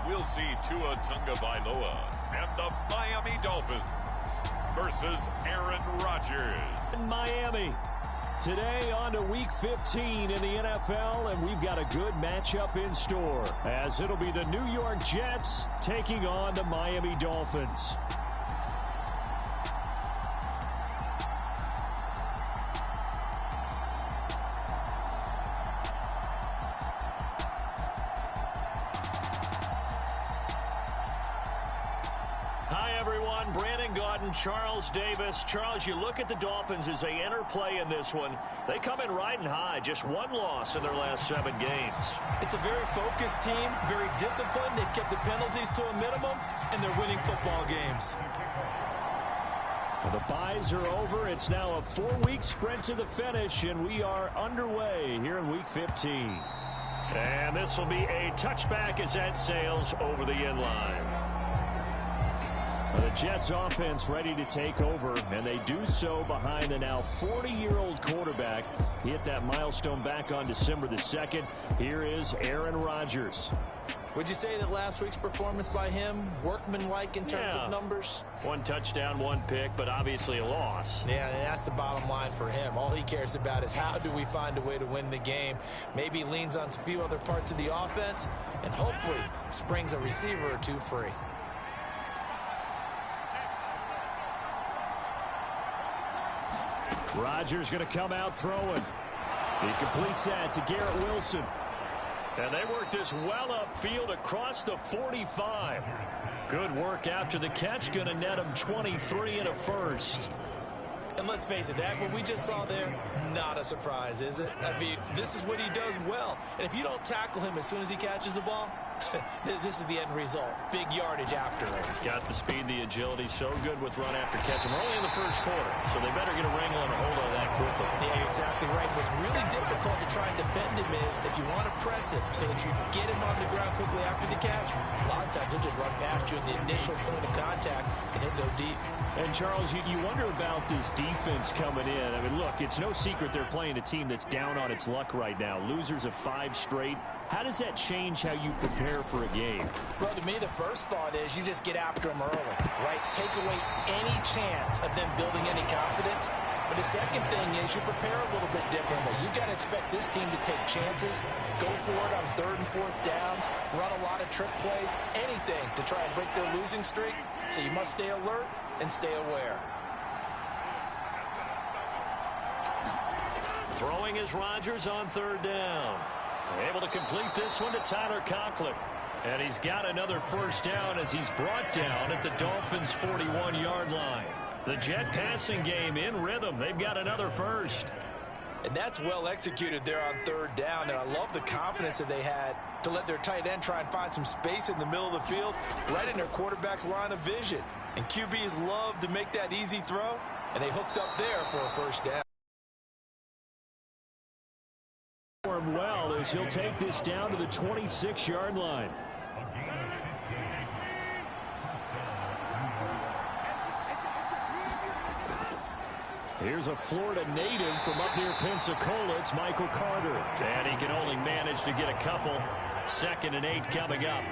we'll see Tua Tagovailoa and the Miami Dolphins versus Aaron Rodgers. In Miami. Today on to Week 15 in the NFL, and we've got a good matchup in store, as it'll be the New York Jets taking on the Miami Dolphins. Charles Davis. Charles, you look at the Dolphins as they enter play in this one. They come in riding high, just one loss in their last 7 games. It's a very focused team, very disciplined. They've kept the penalties to a minimum, and they're winning football games. The byes are over. It's now a 4-week sprint to the finish, and we are underway here in Week 15. And this will be a touchback as that sails over the end line. The Jets offense ready to take over, and they do so behind the now 40-year-old quarterback. He hit that milestone back on December the 2nd. Here is Aaron Rodgers. Would you say that last week's performance by him, workmanlike in terms of numbers? 1 touchdown, 1 pick, but obviously a loss. Yeah, and that's the bottom line for him. All he cares about is how do we find a way to win the game. Maybe leans on a few other parts of the offense, and hopefully springs a receiver or 2 free. Rodgers going to come out throwing. He completes that to Garrett Wilson. And they work this well upfield across the 45. Good work after the catch. Going to net him 23 and a first. And let's face it, that what we just saw there, not a surprise, is it? I mean, this is what he does well. And if you don't tackle him as soon as he catches the ball, this is the end result. Big yardage after it. He's got the speed, the agility, so good with run after catch. We're only in the first quarter, so they better get a wrangle and a hold on that quickly. Yeah, you're exactly right. What's really difficult to try and defend him is if you want to press him so that you get him on the ground quickly after the catch, a lot of times he'll just run past you at the initial point of contact, and he'll go deep. And, Charles, you wonder about this defense coming in. I mean, look, it's no secret they're playing a team that's down on its luck right now. Losers of 5 straight. How does that change how you prepare for a game? Well, to me, the first thought is you just get after them early, right? Take away any chance of them building any confidence. But the second thing is you prepare a little bit differently. You got to expect this team to take chances, go for it on 3rd and 4th downs, run a lot of trick plays, anything to try and break their losing streak. So you must stay alert and stay aware. Throwing is Rodgers on 3rd down. Able to complete this one to Tyler Conklin. And he's got another first down as he's brought down at the Dolphins' 41-yard line. The Jet passing game in rhythm. They've got another first. And that's well executed there on 3rd down. And I love the confidence that they had to let their tight end try and find some space in the middle of the field, right in their quarterback's line of vision. And QBs love to make that easy throw, and they hooked up there for a first down. Well, as he'll take this down to the 26-yard line. Here's a Florida native from up near Pensacola. It's Michael Carter. And he can only manage to get a couple. 2nd and 8 coming up.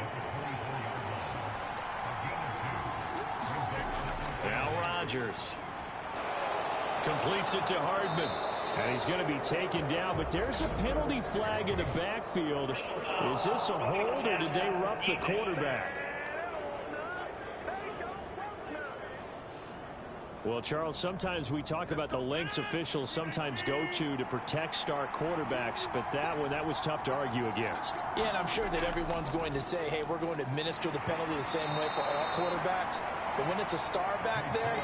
Now Rodgers completes it to Hardman. And he's going to be taken down, but there's a penalty flag in the backfield. Is this a hold, or did they rough the quarterback? Well, Charles, sometimes we talk about the lengths officials sometimes go to protect star quarterbacks, but that was tough to argue against. Yeah, and I'm sure that everyone's going to say, hey, we're going to administer the penalty the same way for all quarterbacks. But when it's a star back there,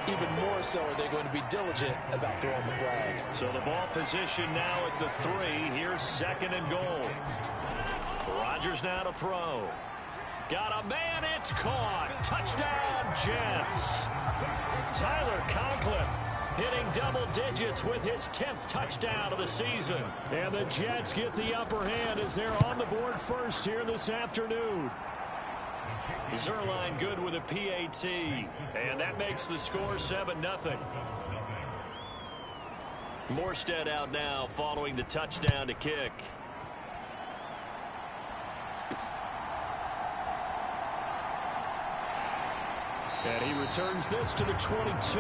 even more so are they going to be diligent about throwing the flag. So the ball position now at the 3. Here's 2nd and goal. Rodgers now to throw. Got a man, it's caught. Touchdown, Jets. Tyler Conklin hitting double digits with his 10th touchdown of the season. And the Jets get the upper hand as they're on the board first here this afternoon. Zerline good with a PAT. And that makes the score 7-0. Morstead out now following the touchdown to kick. And he returns this to the 22.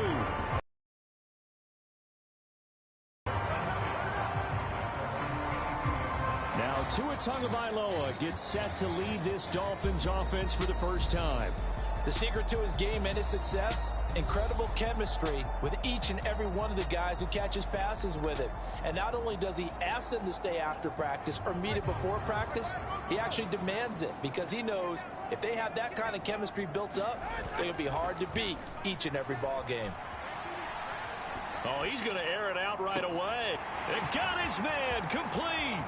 Now Tua Tagovailoa gets set to lead this Dolphins offense for the first time. The secret to his game and his success, incredible chemistry with each and every one of the guys who catches passes with him. And not only does he ask them to stay after practice or meet it before practice, he actually demands it because he knows if they have that kind of chemistry built up, they're going to be hard to beat each and every ball game. Oh, he's going to air it out right away. And got his man complete.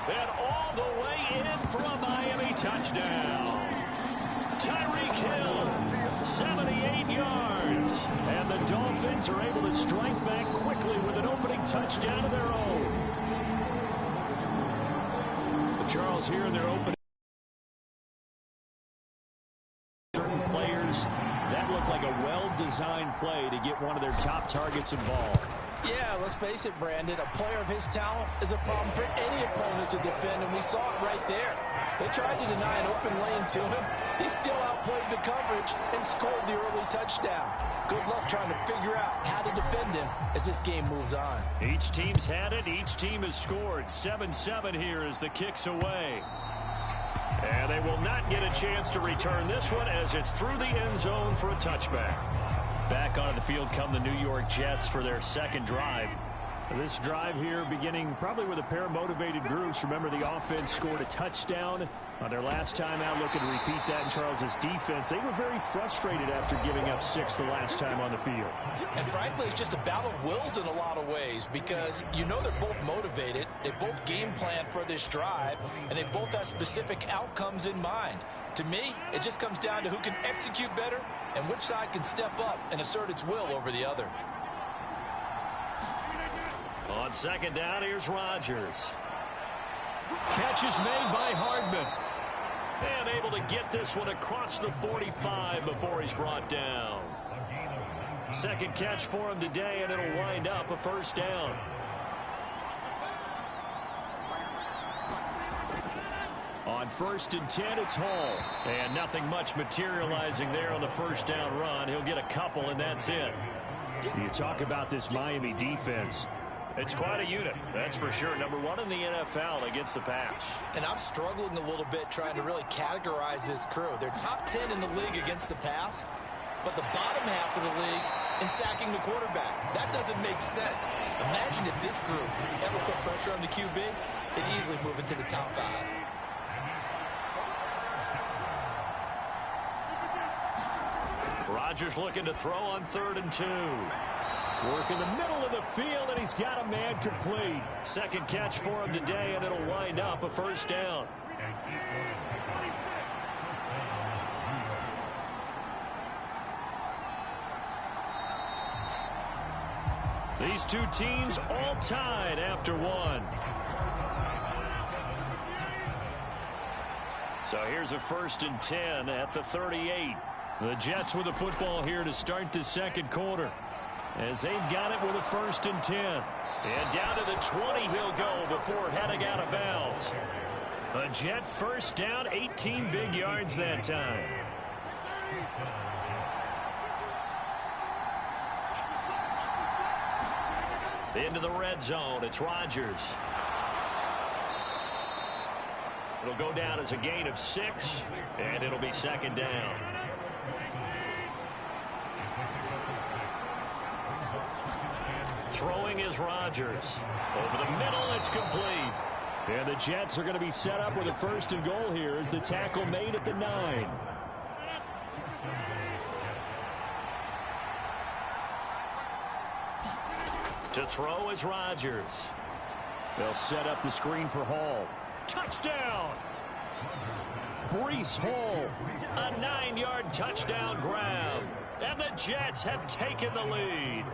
And all the way in for a Miami touchdown. Tyreek Hill, 78 yards. And the Dolphins are able to strike back quickly with an opening touchdown of their own. The Charles here in their opening. Certain players, that looked like a well-designed play to get one of their top targets involved. Yeah, let's face it, Brandon. A player of his talent is a problem for any opponent to defend, and we saw it right there. They tried to deny an open lane to him. He still outplayed the coverage and scored the early touchdown. Good luck trying to figure out how to defend him as this game moves on. Each team's had it. Each team has scored. 7-7 here as the kick's away. And they will not get a chance to return this one as it's through the end zone for a touchback. Back onto the field come the New York Jets for their second drive. This drive here beginning probably with a pair of motivated groups. Remember, the offense scored a touchdown on their last time out. Looking to repeat that in Charles's defense. They were very frustrated after giving up 6 the last time on the field. And frankly, it's just a battle of wills in a lot of ways because you know they're both motivated. They both game plan for this drive, and they both have specific outcomes in mind. To me, it just comes down to who can execute better and which side can step up and assert its will over the other. On second down, here's Rodgers. Catch is made by Hardman. And able to get this one across the 45 before he's brought down. Second catch for him today, and it'll wind up a first down. On 1st and 10, it's Hall. And nothing much materializing there on the first down run. He'll get a couple, and that's it. You talk about this Miami defense. It's quite a unit, that's for sure. Number 1 in the NFL against the pass. And I'm struggling a little bit trying to really categorize this crew. They're top 10 in the league against the pass, but the bottom half of the league in sacking the quarterback. That doesn't make sense. Imagine if this group ever put pressure on the QB, they'd easily move into the top 5. Rodgers looking to throw on 3rd and 2. Work in the middle of the field, and he's got a man complete. Second catch for him today, and it'll wind up a first down. These two teams all tied after one. So here's a 1st and 10 at the 38. The Jets with the football here to start the second quarter, as they've got it with a 1st and 10. And down to the 20 he'll go before heading out of bounds. A Jet first down, 18 big yards that time. Into the red zone, it's Rodgers. It'll go down as a gain of 6, and it'll be second down. Throwing is Rodgers. Over the middle, it's complete. And the Jets are going to be set up with a 1st and goal here as the tackle made at the 9. To throw is Rodgers. They'll set up the screen for Hall. Touchdown! Breece Hall. A 9-yard touchdown grab. And the Jets have taken the lead.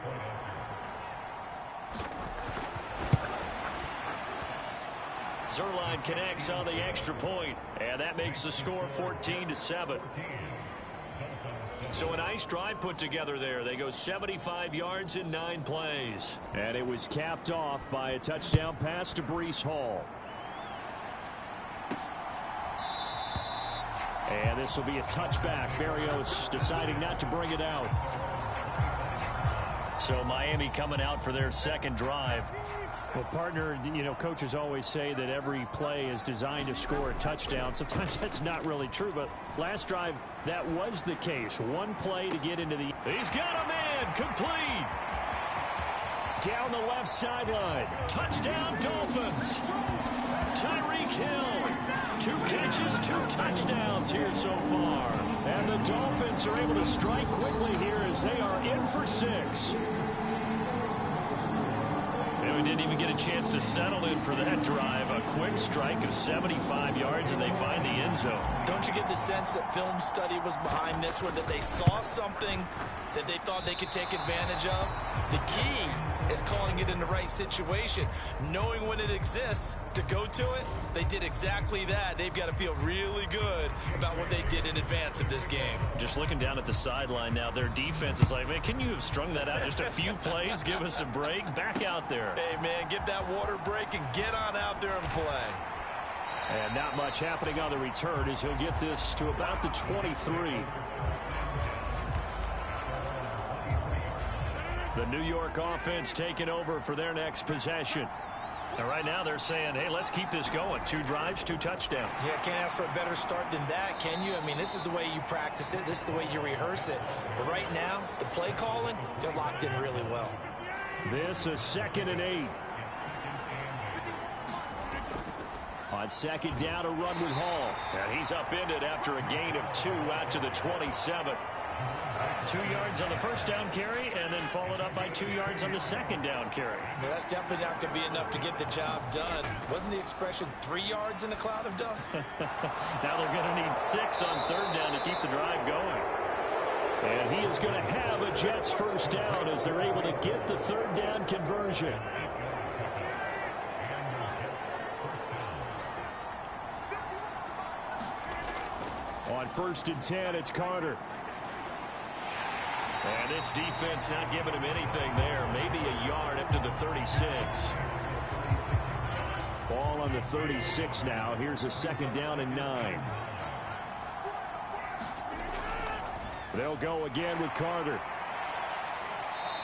Zerline connects on the extra point, and that makes the score 14-7. So a nice drive put together there. They go 75 yards in 9 plays. And it was capped off by a touchdown pass to Breece Hall. And this will be a touchback. Barrios deciding not to bring it out. So Miami coming out for their second drive. Well, partner, coaches always say that every play is designed to score a touchdown. Sometimes that's not really true, but last drive, that was the case. One play to get into the... He's got a man, complete. Down the left sideline. Touchdown, Dolphins. Tyreek Hill. 2 catches, 2 touchdowns here so far. And the Dolphins are able to strike quickly here as they are in for 6. And we didn't even get a chance to settle in for that drive. A quick strike of 75 yards, and they find the end zone. Don't you get the sense that film study was behind this one, that they saw something that they thought they could take advantage of? The key is calling it in the right situation, knowing when it exists to go to it. They did exactly that. They've got to feel really good about what they did in advance of this game. Just looking down at the sideline now, their defense is like, man, can you have strung that out just a few plays? Give us a break. Back out there. Hey, man, give that water break and get on out there and play. And not much happening on the return as he'll get this to about the 23. The New York offense taking over for their next possession. And right now they're saying, hey, let's keep this going. 2 drives, 2 touchdowns. Yeah, can't ask for a better start than that, can you? I mean, this is the way you practice it. This is the way you rehearse it. But right now, the play calling, they're locked in really well. This is 2nd and 8. On 2nd down, a run with Hall. And he's upended after a gain of 2 out to the 27. 2 yards on the first down carry, and then followed up by 2 yards on the second down carry. Well, that's definitely not going to be enough to get the job done. Wasn't the expression 3 yards in a cloud of dust? Now they're going to need 6 on 3rd down to keep the drive going. And he is going to have a Jets first down as they're able to get the 3rd down conversion. On 1st and 10, it's Carter. And this defense not giving him anything there. Maybe a yard up to the 36. Ball on the 36 now. Here's a 2nd down and 9. They'll go again with Carter.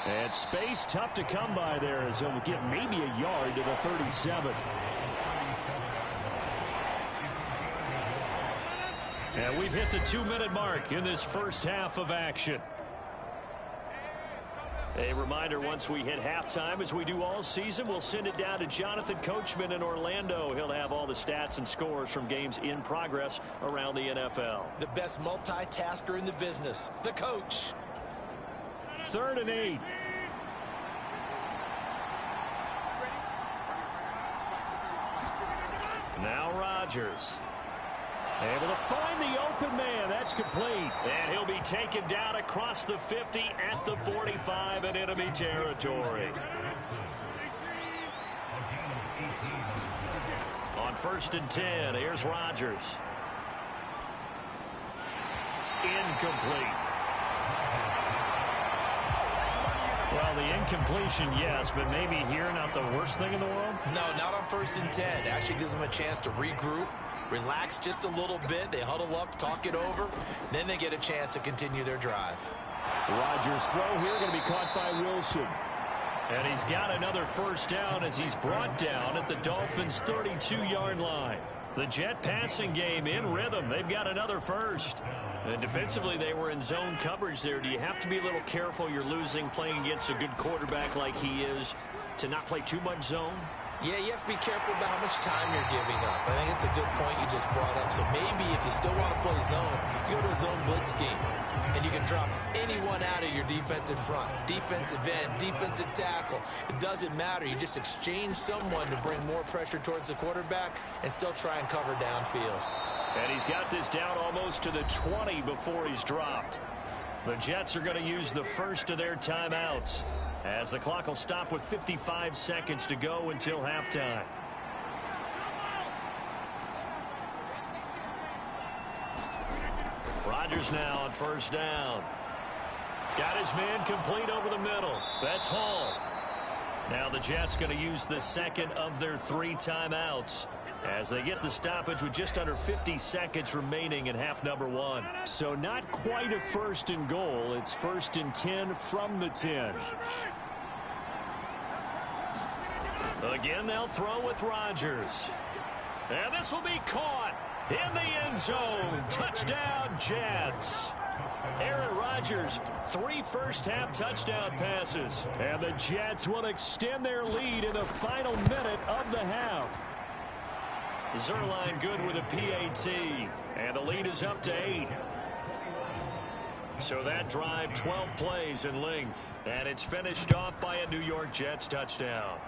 And space tough to come by there as he'll get maybe a yard to the 37. And we've hit the 2-minute mark in this first half of action. A reminder, once we hit halftime, as we do all season, we'll send it down to Jonathan Coachman in Orlando. He'll have all the stats and scores from games in progress around the NFL. The best multitasker in the business, the coach. 3rd and 8. Now Rodgers. Able to find the open man. That's complete. And he'll be taken down across the 50 at the 45 in enemy territory. On 1st and 10, here's Rodgers. Incomplete. Well, the incompletion, yes, but maybe here not the worst thing in the world? No, not on 1st and 10. Actually gives them a chance to regroup, relax just a little bit. They huddle up, talk it over. Then they get a chance to continue their drive. Rodgers' throw here going to be caught by Wilson. And he's got another first down as he's brought down at the Dolphins' 32-yard line. The Jet passing game in rhythm. They've got another first. And defensively, they were in zone coverage there. Do you have to be a little careful? You're losing playing against a good quarterback like he is to not play too much zone? Yeah, you have to be careful about how much time you're giving up. I think it's a good point you just brought up. So maybe if you still want to play zone, you go to a zone blitz scheme. And you can drop anyone out of your defensive front. Defensive end, defensive tackle. It doesn't matter. You just exchange someone to bring more pressure towards the quarterback and still try and cover downfield. And he's got this down almost to the 20 before he's dropped. The Jets are going to use the first of their timeouts, as the clock will stop with 55 seconds to go until halftime. Rodgers now on first down. Got his man complete over the middle. That's Hall. Now the Jets going to use the second of their 3 timeouts. as they get the stoppage with just under 50 seconds remaining in half number one. So not quite a first and goal. It's first and 10 from the 10. Again, they'll throw with Rodgers. And this will be caught in the end zone. Touchdown, Jets. Aaron Rodgers, 3 first-half touchdown passes. And the Jets will extend their lead in the final minute of the half. Zerline good with a PAT. And the lead is up to 8. So that drive, 12 plays in length. And it's finished off by a New York Jets touchdown.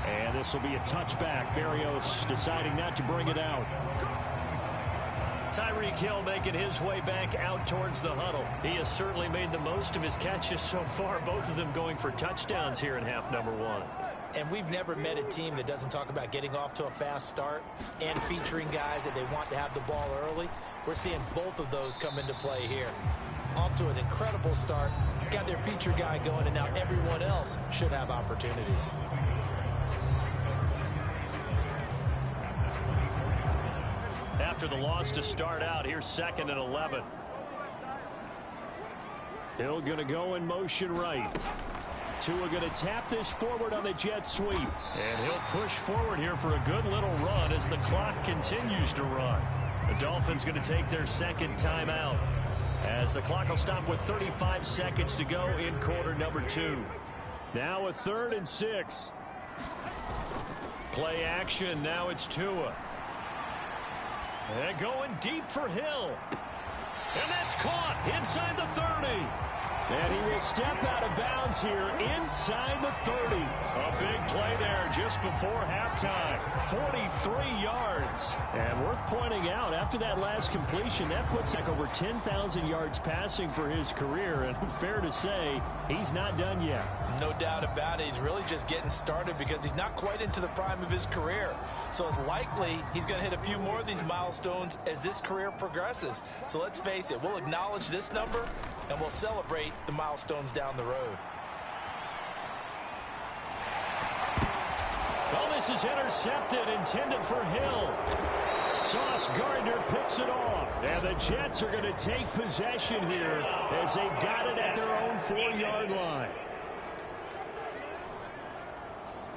And this will be a touchback. Berrios deciding not to bring it out. Tyreek Hill making his way back out towards the huddle. He has certainly made the most of his catches so far, both of them going for touchdowns here in half number one. And we've never met a team that doesn't talk about getting off to a fast start and featuring guys that they want to have the ball early. We're seeing both of those come into play here. Off to an incredible start, got their feature guy going, and now everyone else should have opportunities. After the loss to start out, here's 2nd and 11. Hill going to go in motion right. Tua going to tap this forward on the jet sweep. And he'll push forward here for a good little run as the clock continues to run. The Dolphins going to take their second timeout as the clock will stop with 35 seconds to go in quarter number 2. Now a 3rd and 6. Play action. Now it's Tua. And going deep for Hill. And that's caught inside the 30. And he will step out of bounds here inside the 30. A big play there just before halftime. 43 yards. And worth pointing out, after that last completion, that puts like over 10,000 yards passing for his career. And fair to say, he's not done yet. No doubt about it. He's really just getting started because he's not quite into the prime of his career. So it's likely he's going to hit a few more of these milestones as this career progresses. So let's face it, we'll acknowledge this number and we'll celebrate the milestones down the road. Well, this is intercepted, intended for Hill. Sauce Gardner picks it off. And the Jets are going to take possession here as they've got it at their own 4-yard line.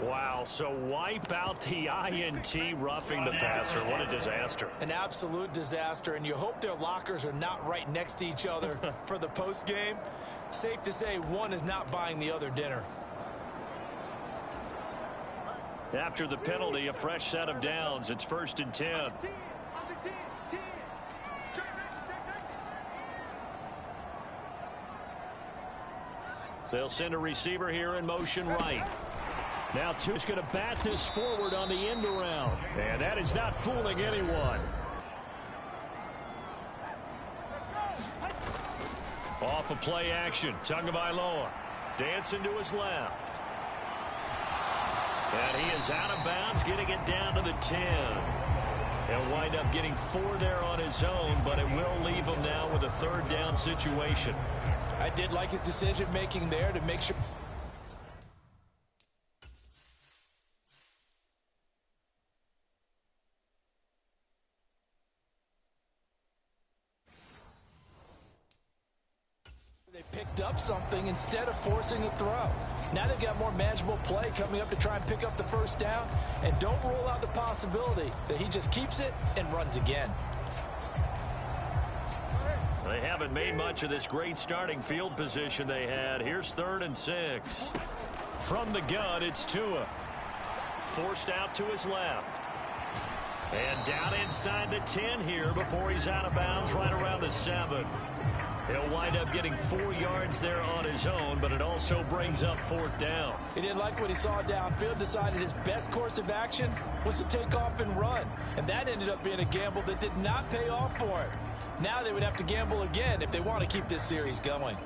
Wow, so wipe out the INT, roughing the passer. What a disaster. An absolute disaster, and you hope their lockers are not right next to each other for the post game. Safe to say one is not buying the other dinner. After the penalty, a fresh set of downs. It's 1st and 10. They'll send a receiver here in motion right. Now Tua's going to bat this forward on the end around. And that is not fooling anyone. Off of play action. Tagovailoa dancing to his left. And he is out of bounds, getting it down to the 10. He'll wind up getting 4 there on his own, but it will leave him now with a 3rd down situation. I did like his decision-making there to make sure. They picked up something instead of forcing a throw. Now they've got more manageable play coming up to try and pick up the 1st down. And don't rule out the possibility that he just keeps it and runs again. They haven't made much of this great starting field position they had. Here's 3rd and 6. From the gun, it's Tua. Forced out to his left. And down inside the 10 here before he's out of bounds right around the 7. He'll wind up getting 4 yards there on his own, but it also brings up 4th down. He didn't like what he saw downfield, decided his best course of action was to take off and run. And that ended up being a gamble that did not pay off for him. Now they would have to gamble again if they want to keep this series going.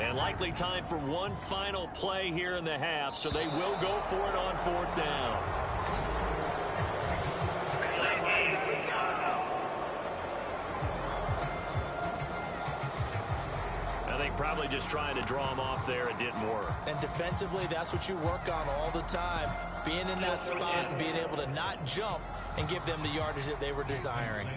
And likely time for one final play here in the half, so they will go for it on 4th down. I think probably just trying to draw them off there, it didn't work. And defensively, that's what you work on all the time. Being in that spot and being able to not jump and give them the yardage that they were desiring.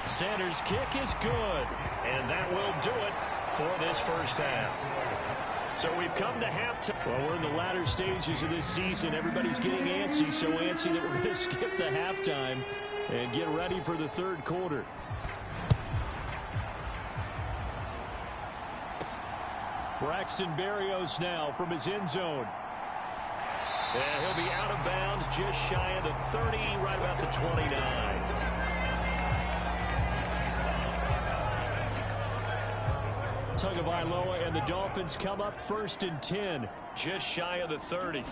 Sanders' kick is good, and that will do it for this first half. So we've come to halftime. Well, we're in the latter stages of this season. Everybody's getting antsy, so antsy that we're going to skip the halftime and get ready for the third quarter. Braxton Berrios now from his end zone. And he'll be out of bounds just shy of the 30, right about the 29. Tagovailoa and the Dolphins come up 1st and 10. Just shy of the 30.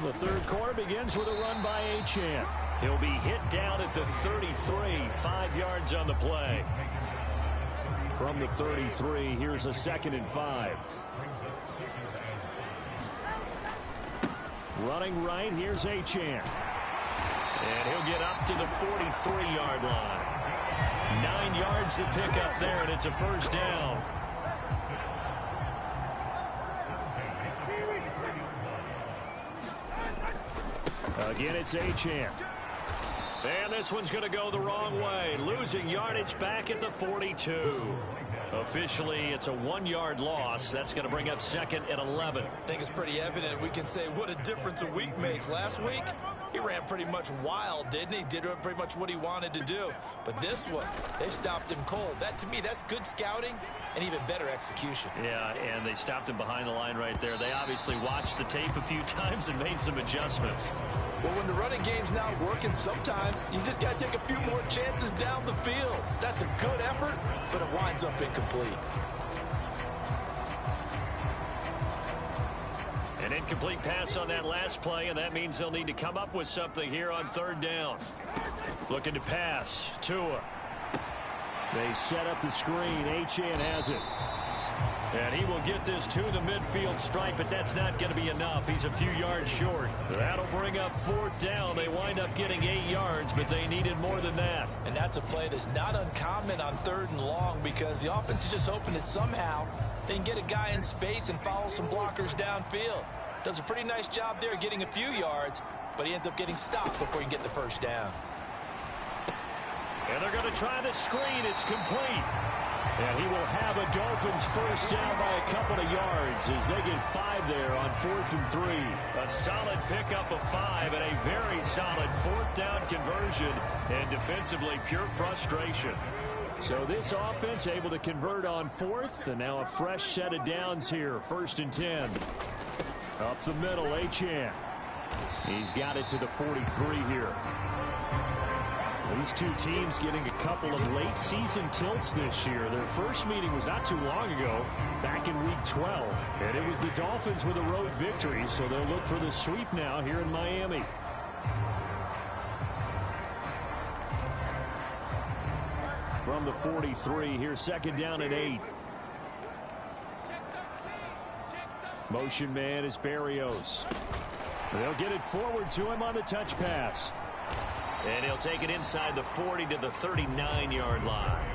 The third quarter begins with a run by Achane. He'll be hit down at the 33, 5 yards on the play. From the 33, here's a 2nd and 5. Running right, here's Achane. And he'll get up to the 43-yard line. 9 yards to pick up there, and it's a first down. Again, it's Achane. And this one's going to go the wrong way. Losing yardage back at the 42. Officially, it's a 1-yard loss. That's going to bring up 2nd and 11. I think it's pretty evident. We can say what a difference a week makes. Last week, he ran pretty much wild, didn't he? Did pretty much what he wanted to do. But this one, they stopped him cold. That, to me, that's good scouting and even better execution. Yeah, and they stopped him behind the line right there. They obviously watched the tape a few times and made some adjustments. Well, when the running game's not working, sometimes you just got to take a few more chances down the field. That's a good effort, but it winds up incomplete. An incomplete pass on that last play, and that means they'll need to come up with something here on 3rd down. Looking to pass. Tua. They set up the screen. Achane has it. And he will get this to the midfield stripe, but that's not going to be enough. He's a few yards short. That'll bring up 4th down. They wind up getting 8 yards, but they needed more than that. And that's a play that's not uncommon on 3rd and long because the offense is just hoping that somehow they can get a guy in space and follow some blockers downfield. Does a pretty nice job there getting a few yards, but he ends up getting stopped before he can get the first down. And they're going to try the screen. It's complete. And he will have a Dolphins first down by a couple of yards as they get 5 there on 4th and 3. A solid pickup of 5 and a very solid 4th down conversion. And defensively, pure frustration. So this offense able to convert on 4th, and now a fresh set of downs here. 1st and 10. Up the middle, Achane. He's got it to the 43 here. These two teams getting a couple of late season tilts this year. Their first meeting was not too long ago, back in week 12. And it was the Dolphins with a road victory, so they'll look for the sweep now here in Miami. From the 43, here's 2nd down and 8. Motion man is Berrios. They'll get it forward to him on the touch pass. And he'll take it inside the 40 to the 39-yard line.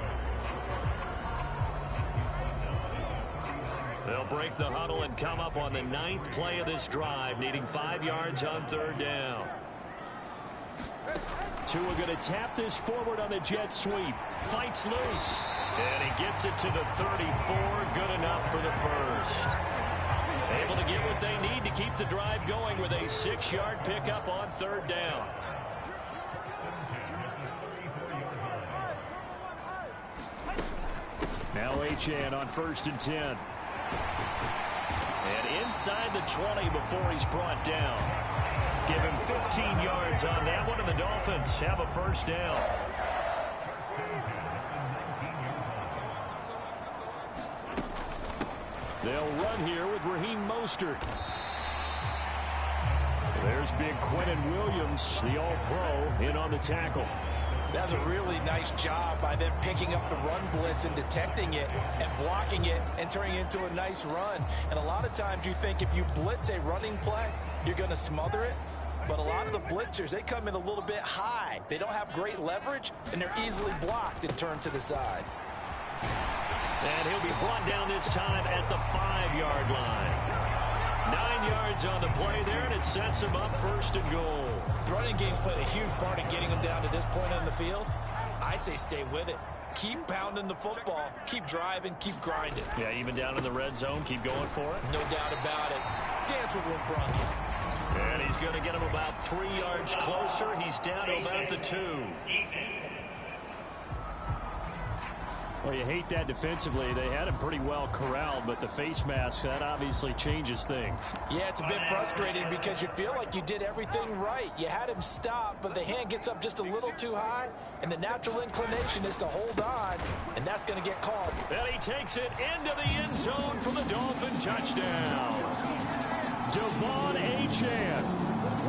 They'll break the huddle and come up on the 9th play of this drive, needing 5 yards on 3rd down. Tua going to tap this forward on the jet sweep. Fights loose. And he gets it to the 34. Good enough for the first. Able to get what they need to keep the drive going with a 6-yard pickup on 3rd down. Now Achane on 1st and 10. And inside the 20 before he's brought down. Give him 15 yards on that one, and the Dolphins have a first down. They'll run here with Raheem Mostert. There's big Quentin Williams, the All-Pro, in on the tackle. That's a really nice job by them picking up the run blitz and detecting it and blocking it and turning it into a nice run. And a lot of times you think if you blitz a running play, you're going to smother it. But a lot of the blitzers, they come in a little bit high. They don't have great leverage, and they're easily blocked and turned to the side. And he'll be brought down this time at the 5-yard line. 9 yards on the play there, and it sets him up first and goal. The running game's played a huge part in getting him down to this point on the field. I say stay with it. Keep pounding the football. Keep driving. Keep grinding. Yeah, even down in the red zone, keep going for it. No doubt about it. Dance with what brung you. And he's going to get him about 3 yards closer. He's down to about the 2. Well, you hate that defensively. They had him pretty well corralled, but the face mask, that obviously changes things. Yeah, it's a bit frustrating because you feel like you did everything right. You had him stop, but the hand gets up just a little too high, and the natural inclination is to hold on, and that's going to get called. And he takes it into the end zone for the Dolphin touchdown. Devon Achane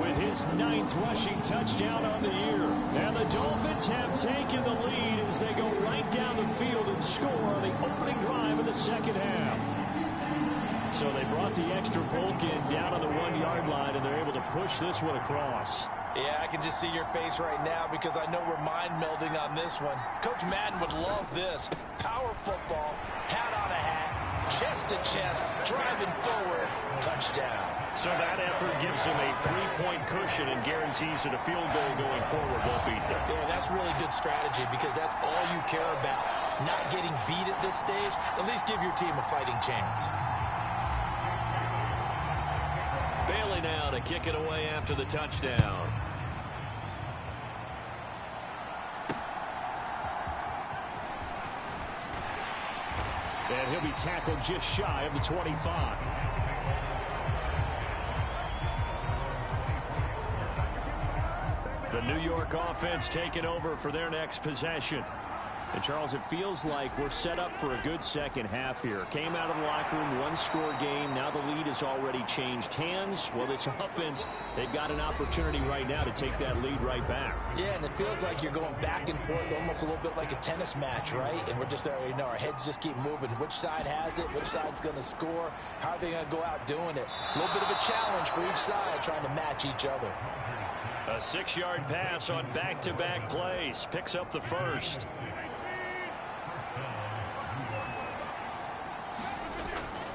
with his 9th rushing touchdown on the year. And the Dolphins have taken the lead as they go right down the field and score on the opening drive of the second half. So they brought the extra bulk in down on the 1-yard line, and they're able to push this one across. Yeah, I can just see your face right now because I know we're mind melding on this one. Coach Madden would love this. Power football, hat on a hat, chest to chest, driving forward, touchdown. So that effort gives him a 3-point cushion and guarantees that a field goal going forward won't beat them. Yeah, that's really good strategy because that's all you care about. Not getting beat at this stage, at least give your team a fighting chance. Bailey now to kick it away after the touchdown. And he'll be tackled just shy of the 25. The New York offense taking over for their next possession. And, Charles, it feels like we're set up for a good second half here. Came out of the locker room, 1-score game. Now the lead has already changed hands. Well, this offense, they've got an opportunity right now to take that lead right back. Yeah, and it feels like you're going back and forth almost a little bit like a tennis match, right? And we're just, our heads just keep moving. Which side has it? Which side's going to score? How are they going to go out doing it? A little bit of a challenge for each side trying to match each other. A 6-yard pass on back-to-back plays. Picks up the first.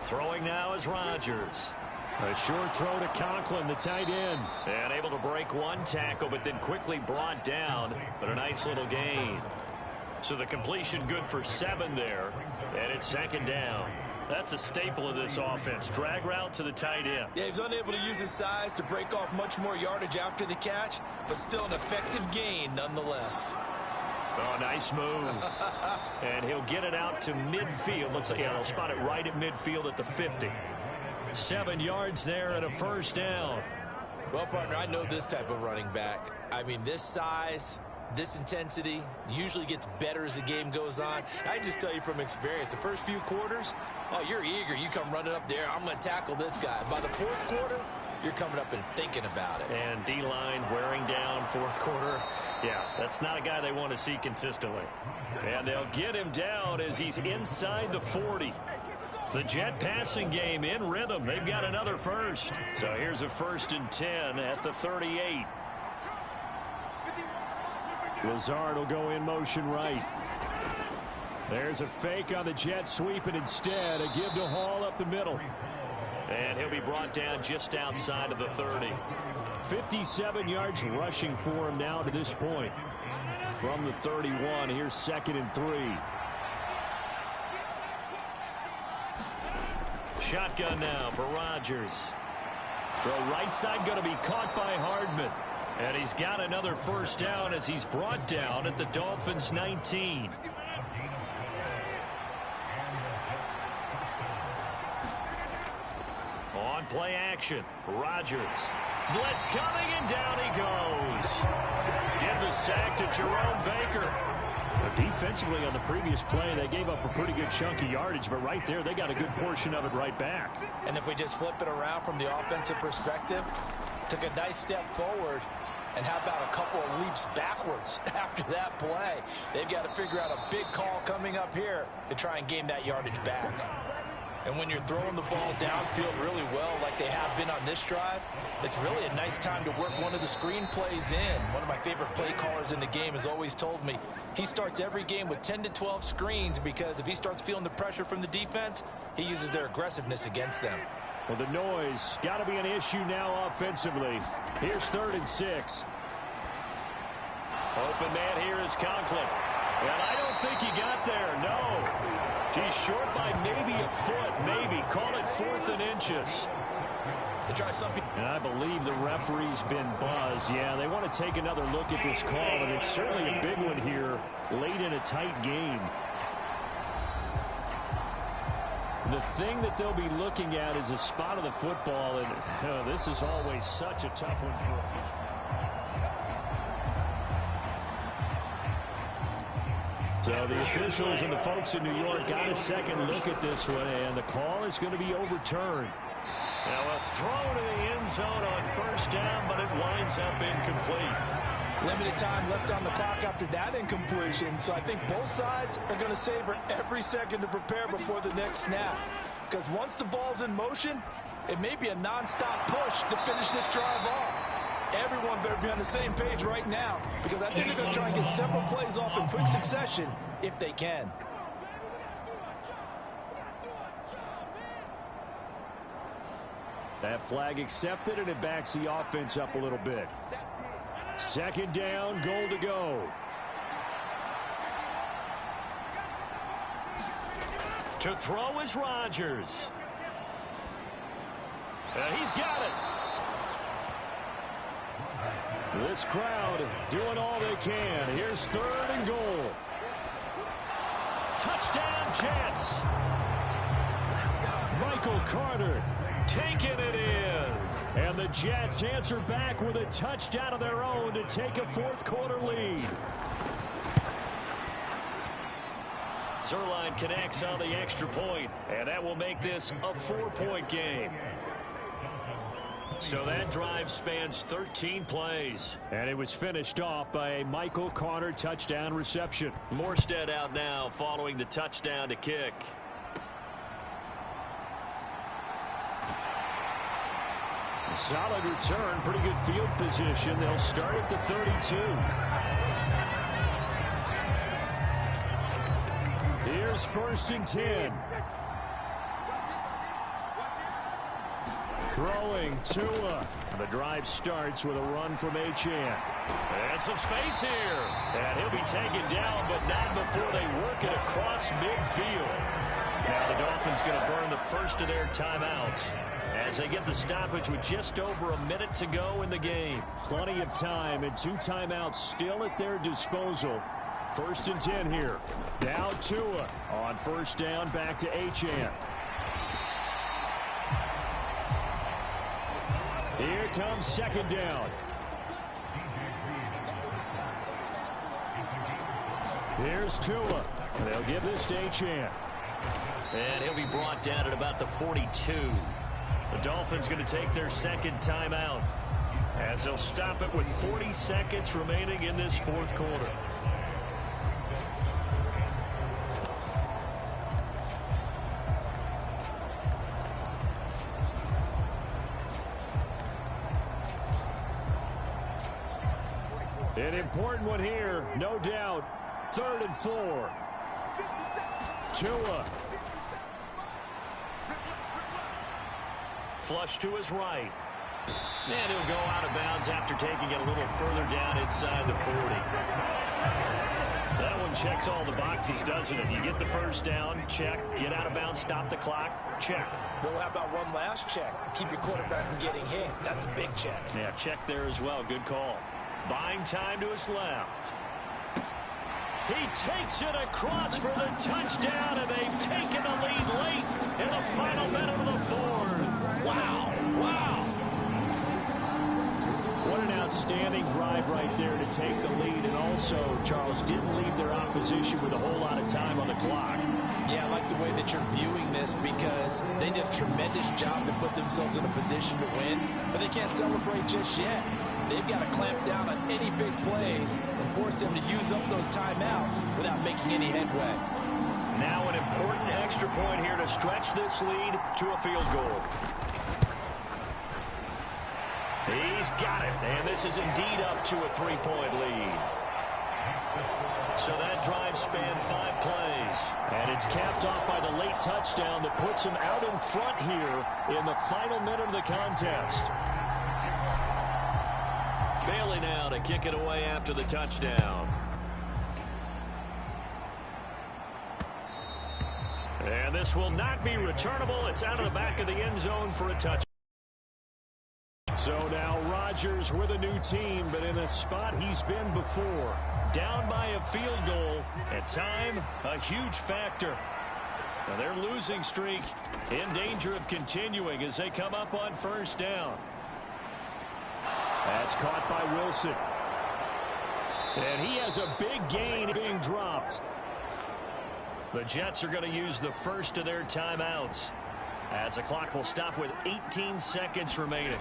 Throwing now is Rodgers. A short throw to Conklin, the tight end. And able to break one tackle, but then quickly brought down. But a nice little gain. So the completion good for 7 there. And it's second down. That's a staple of this offense. Drag route to the tight end. Yeah, he's unable to use his size to break off much more yardage after the catch, but still an effective gain nonetheless. Oh, nice move. And he'll get it out to midfield. They'll spot it right at midfield at the 50. 7 yards there and a first down. Well, partner, I know this type of running back. I mean, this size, this intensity usually gets better as the game goes on. I just tell you from experience, the first few quarters, oh, you're eager. You come running up there. I'm going to tackle this guy. By the fourth quarter, you're coming up and thinking about it. And D-line wearing down fourth quarter. Yeah, that's not a guy they want to see consistently. And they'll get him down as he's inside the 40. The Jet passing game in rhythm. They've got another first. So here's a 1st and 10 at the 38. Lazard will go in motion right. There's a fake on the jet sweep, and instead a give to Hall up the middle. And he'll be brought down just outside of the 30. 57 yards rushing for him now to this point. From the 31, here's 2nd and 3. Shotgun now for Rodgers. Throw right side going to be caught by Hardman. And he's got another first down as he's brought down at the Dolphins' 19. On play action, Rodgers. Blitz coming, and down he goes. Give the sack to Jerome Baker. Defensively on the previous play, they gave up a pretty good chunk of yardage, but right there, they got a good portion of it right back. And if we just flip it around from the offensive perspective, took a nice step forward, And how about a couple of leaps backwards after that play? They've got to figure out a big call coming up here to try and gain that yardage back. And when you're throwing the ball downfield really well like they have been on this drive, it's really a nice time to work one of the screen plays in. One of my favorite play callers in the game has always told me he starts every game with 10 to 12 screens because if he starts feeling the pressure from the defense, he uses their aggressiveness against them. Well, the noise got to be an issue now offensively. Here's 3rd and 6. Open man here is Conklin. And I don't think he got there, no. He's short by maybe a foot, maybe. Call it 4th and inches. They try something. And I believe the referee's been buzzed. Yeah, they want to take another look at this call, and it's certainly a big one here late in a tight game. The thing that they'll be looking at is a spot of the football, and this is always such a tough one for officials. So the officials and the folks in New York got a second look at this one, and the call is going to be overturned. Now a throw to the end zone on 1st down, but it winds up incomplete. Limited time left on the clock after that incompletion, so I think both sides are going to savor every second to prepare before the next snap. Because once the ball's in motion, it may be a nonstop push to finish this drive off. Everyone better be on the same page right now, because I think they're going to try and get several plays off in quick succession if they can. That flag accepted, and it backs the offense up a little bit. 2nd down, goal to go. To throw is Rodgers. He's got it. This crowd doing all they can. Here's 3rd and goal. Touchdown, Jets. Michael Carter Taking it in. And the Jets answer back with a touchdown of their own to take a 4th quarter lead. Zerline connects on the extra point, and that will make this a 4-point game. So that drive spans 13 plays. And it was finished off by a Michael Carter touchdown reception. Morstead out now following the touchdown to kick. Solid return, pretty good field position. They'll start at the 32. Here's 1st and 10. Throwing Tua. The drive starts with a run from Achane. And some space here. And he'll be taken down, but not before they work it across midfield. Now the Dolphins going to burn the first of their timeouts as they get the stoppage with just over a minute to go in the game. Plenty of time and 2 timeouts still at their disposal. 1st and 10 here. Now Tua on 1st down, back to Achane. Here comes 2nd down. Here's Tua. They'll give this to Achane. And he'll be brought down at about the 42. The Dolphins going to take their 2nd timeout as they'll stop it with 40 seconds remaining in this 4th quarter. An important one here, no doubt. 3rd and 4. Tua. Flush to his right. And he'll go out of bounds after taking it a little further down inside the 40. That one checks all the boxes, doesn't it? You get the 1st down, check. Get out of bounds, stop the clock, check. Well, how about one last check? Keep your quarterback from getting hit. That's a big check. Yeah, check there as well. Good call. Buying time to his left. He takes it across for the touchdown, and they've taken the lead late in the final minute of the 4th. Wow. Wow. What an outstanding drive right there to take the lead, and also, Charles, didn't leave their opposition with a whole lot of time on the clock. Yeah, I like the way that you're viewing this because they did a tremendous job to put themselves in a position to win, but they can't celebrate just yet. they've got to clamp down on any big plays and force them to use up those timeouts without making any headway. Now an important extra point here to stretch this lead to a field goal. He's got it, and this is indeed up to a 3-point lead. So that drive spanned 5 plays. And it's capped off by the late touchdown that puts him out in front here in the final minute of the contest. Bailey now to kick it away after the touchdown. And this will not be returnable. It's out of the back of the end zone for a touchdown. So now Rodgers with a new team, but in a spot he's been before. Down by a field goal. At time, a huge factor. Now their losing streak in danger of continuing as they come up on first down. That's caught by Wilson. And he has a big gain being dropped. The Jets are going to use the first of their timeouts as the clock will stop with 18 seconds remaining.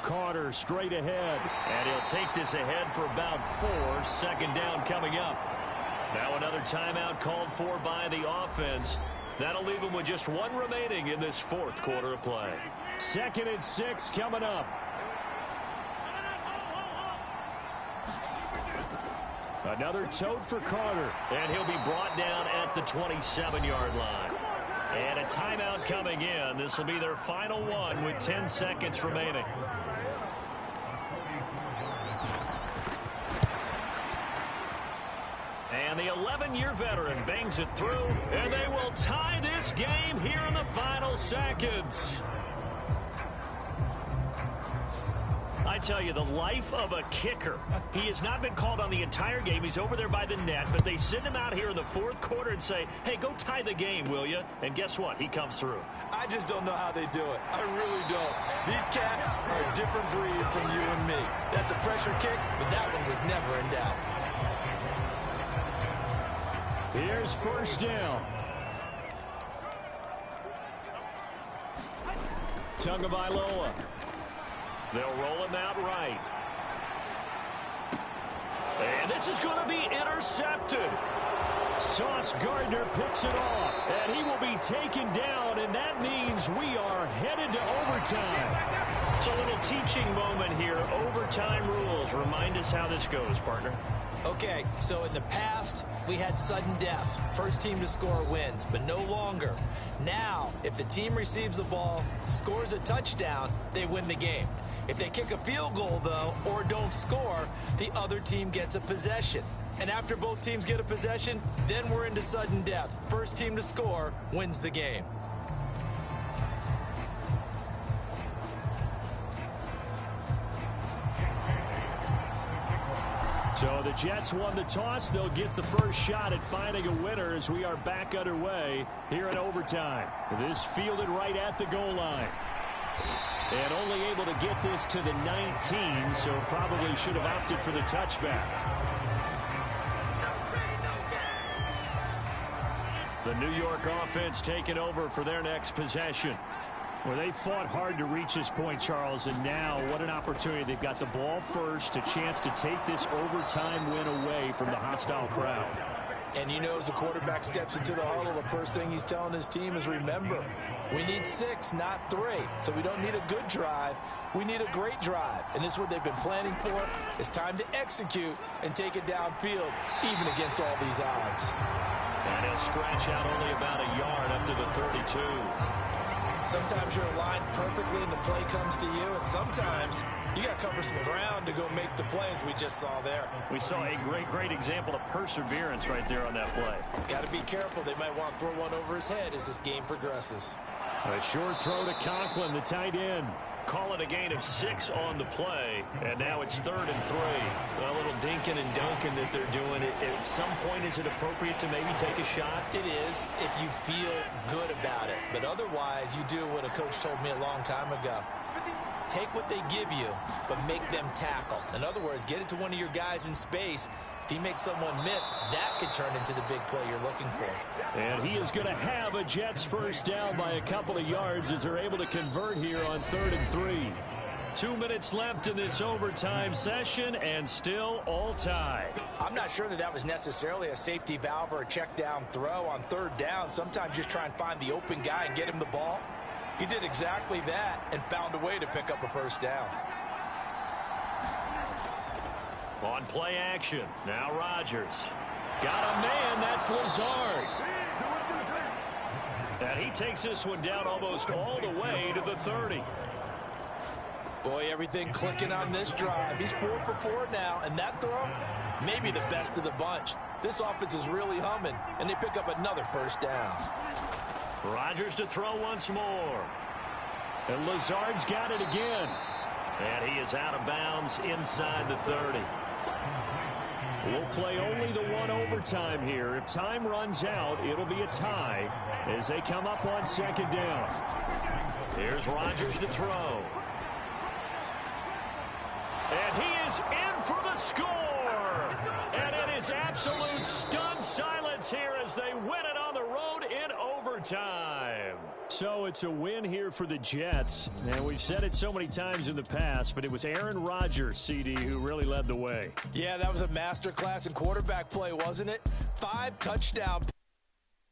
Carter straight ahead. And he'll take this ahead for about 4. Second down coming up. Now another timeout called for by the offense. That'll leave them with just 1 remaining in this 4th quarter of play. 2nd and 6 coming up. Another tote for Carter. And he'll be brought down at the 27-yard line. And a timeout coming in. This will be their final one with 10 seconds remaining. And the 11-year veteran bangs it through. And they will tie this game here in the final seconds. I tell you, the life of a kicker. He has not been called on the entire game. He's over there by the net, but they send him out here in the 4th quarter and say, hey, go tie the game, will you? And guess what? He comes through. I just don't know how they do it. I really don't. These cats are a different breed from you and me. That's a pressure kick, but that one was never in doubt. Here's first down. Tagovailoa. They'll roll him out right. And this is going to be intercepted. Sauce Gardner picks it off. And he will be taken down, and that means we are headed to overtime. It's a little teaching moment here. Overtime rules. Remind us how this goes, partner. Okay, so in the past, we had sudden death. First team to score wins, but no longer. Now, if the team receives the ball, scores a touchdown, they win the game. If they kick a field goal, though, or don't score, the other team gets a possession. And after both teams get a possession, then we're into sudden death. First team to score wins the game. So the Jets won the toss. They'll get the first shot at finding a winner as we are back underway here in overtime. This fielded right at the goal line. And only able to get this to the 19, so probably should have opted for the touchback. The New York offense taking over for their next possession. Well, they fought hard to reach this point, Charles, and now what an opportunity. They've got the ball first, a chance to take this overtime win away from the hostile crowd. And you know, as the quarterback steps into the huddle, the first thing he's telling his team is, remember, we need 6, not 3. So we don't need a good drive. We need a great drive. And this is what they've been planning for. It's time to execute and take it downfield, even against all these odds. And he'll scratch out only about a yard up to the 32. Sometimes you're aligned perfectly and the play comes to you, and sometimes you got to cover some ground to go make the plays we just saw there. We saw a great example of perseverance right there on that play. Got to be careful. They might want to throw one over his head as this game progresses. A short throw to Conklin, the tight end. Call it a gain of 6 on the play, and now it's 3rd and 3. A little dinking and dunking that they're doing. At some point, is it appropriate to maybe take a shot? It is, if you feel good about it. But otherwise, you do what a coach told me a long time ago. Take what they give you, but make them tackle. In other words, get it to one of your guys in space. If he makes someone miss, that could turn into the big play you're looking for. And he is going to have a Jets first down by a couple of yards as they're able to convert here on 3rd and 3. 2 minutes left in this overtime session, and still all tied. I'm not sure that was necessarily a safety valve or a check down throw on third down. Sometimes just try and find the open guy and get him the ball. He did exactly that and found a way to pick up a first down. On play action, now Rodgers. Got a man, that's Lazard. And he takes this one down almost all the way to the 30. Boy, everything clicking on this drive. He's 4 for 4 now, and that throw, maybe the best of the bunch. This offense is really humming, and they pick up another first down. Rodgers to throw once more. And Lazard's got it again. And he is out of bounds inside the 30. We'll play only the one overtime here. If time runs out, it'll be a tie as they come up on second down. Here's Rodgers to throw. And he is in for the score. And it is absolute stunned silence here as they win it on the road in overtime. So it's a win here for the Jets. And we've said it so many times in the past, but it was Aaron Rodgers, CD, who really led the way. Yeah, that was a masterclass in quarterback play, wasn't it? 5 touchdowns.